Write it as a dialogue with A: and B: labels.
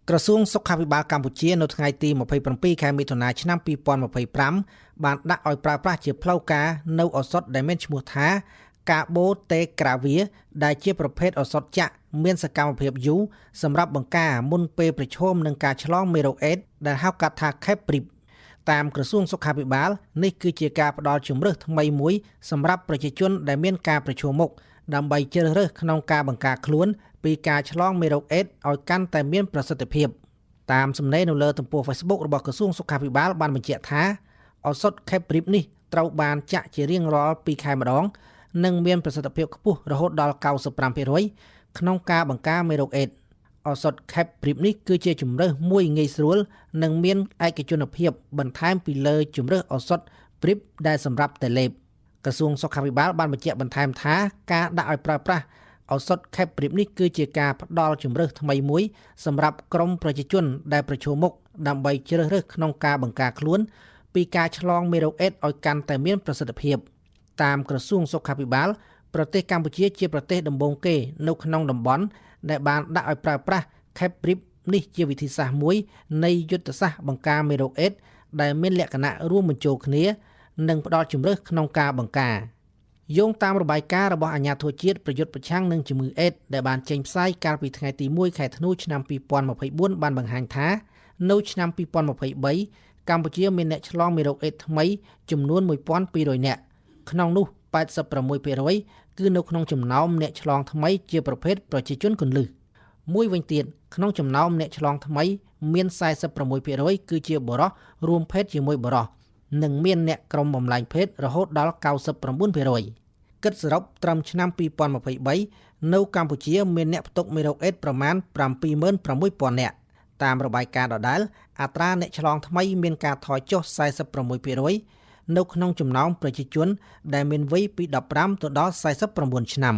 A: ក្រសួងសុខាភិបាលកម្ពុជានៅថ្ងៃទី27ខែមិថុនាឆ្នាំ2025បានដាក់ឲ្យប្រើប្រាស់ជាផ្លូវការនៅឱសថដែលមានឈ្មោះថាកាបូតេក្រាវីដែលជាប្រភេទឱសថចាក់មានសកម្មភាពយូរសម្រាប់បង្ការមុនពេលប្រឈមនឹងការឆ្លងមេរោគអេដស៍ដែលហៅកាត់ថា KEPRIP តាមក្រសួងសុខាភិបាលនេះគឺជាការផ្ដល់ជម្រើសថ្មីមួយសម្រាប់ប្រជាជនដែលមានការប្រឈមមុខដើម្បីជ្រើសរើសក្នុងការបង្ការខ្លួនពីការឆ្លងមេរោគអេដស៍ឲ្យកាន់តែមានប្រសិទ្ធភាពតាមសំណេរនៅលើទំព័រ Facebook របស់ក្រសួងសុខាភិបាលបានបញ្ជាក់ថាឱសថ KEPRIP នេះត្រូវបានចាក់ជារៀងរាល់2ខែម្ដងនិងមានប្រសិទ្ធភាពខ្ពស់រហូតដល់ 95% ក្នុងការបង្ការមេរោគអេដស៍ឱសថ KEPRIP នេះគឺជាជម្រើសមួយងាយស្រួលនិងមានឯកជនភាពបន្ថែមពីលើជម្រើសឱសថ PrEP ដែលសម្រាប់តែលេបក្រសួងសុខាភិបាលបានបញ្ជាក់បន្ថែមថាការដាក់ឲ្យប្រើប្រាស់ឱសថ KEPRIP នេះគឺជាការផ្ដល់ជម្រើសថ្មីមួយសម្រាប់ក្រុមប្រជាជនដែលប្រឈមមុខដើម្បីជ្រើសរើសក្នុងការបង្ការខ្លួនពីការឆ្លងមេរោគអេដស៍ឲ្យកាន់តែមានប្រសិទ្ធភាពតាមក្រសួងសុខាភិបាលប្រទេសកម្ពុជាជាប្រទេសដំបូងគេនៅក្នុងតំបន់ដែលបានដាក់ឲ្យប្រើប្រាស់ KEPRIP នេះជាវិធីសាស្ត្រមួយនៃយុទ្ធសាស្ត្របង្ការមេរោគអេដស៍ដែលមានលក្ខណៈរួមបញ្ចូលគ្នានិងផ្ដល់ជម្រើសក្នុងការបង្ការយោងតាមរបាយការណ៍របស់អាជ្ញាធរជាតិប្រយុទ្ធប្រឆាំងនឹងជំងឺអេដស៍ដែលបានចេញផ្សាយកាលពីថ្ងៃទី1ខែធ្នូឆ្នាំ2024បានបង្ហាញថានៅឆ្នាំ2023កម្ពុជាមានអ្នកឆ្លងមេរោគអេដស៍ថ្មីចំនួន 1200 នាក់ក្នុងនោះ 86% គឺនៅក្នុងចំណោមអ្នកឆ្លងថ្មីជាប្រភេទប្រជាជនគន្លឹះមួយវិញទៀតក្នុងចំណោមអ្នកឆ្លងថ្មីមាន 46% គឺជាបុរសរួមភេទជាមួយបុរសនិងមានអ្នកក្រុមបំលែងភេទរហូតដល់ 99% គិតសរុបត្រឹមឆ្នាំ2023នៅកម្ពុជាមានអ្នកផ្ទុកមេរោគអេដស៍ប្រមាណ 76,000 នាក់តាមរបាយការណ៍ដដែលអត្រាអ្នកឆ្លងថ្មីមានការថយចុះ 46% នៅក្នុងចំណោមប្រជាជនដែលមានវ័យពី15ទៅដល់49ឆ្នាំ